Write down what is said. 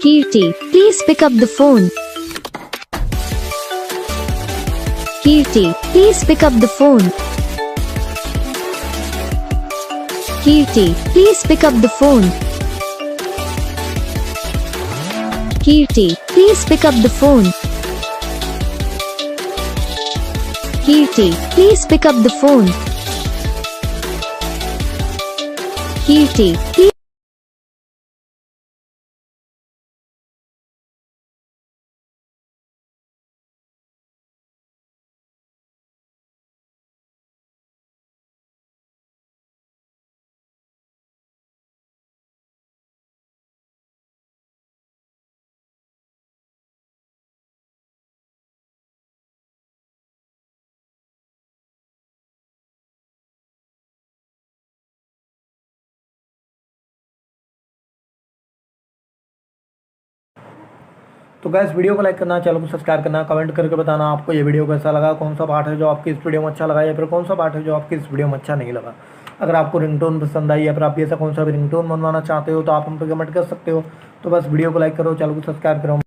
Kirti, please pick up the phone. Kirti, please pick up the phone. Kirti, please pick up the phone. Kirti, please pick up the phone. Kirti, please pick up the phone. Kirti, please. तो gas video को like करना, channel को subscribe करना, comment करके बताना आपको ये video कैसा लगा, कौन सा पार्ट है जो आपकी इस वीडियो में अच्छा लगा या फिर कौन सा पार्ट है जो आपकी इस वीडियो में अच्छा नहीं लगा। अगर आपको रिंगटोन पसंद आई या फिर आप ऐसा कौन सा भी रिंगटोन बनवाना चाहते हो तो आप हम पे कमेंट कर सकते हो। तो बस वीडियो को लाइक करो, चैनल को सब्सक्राइब करो।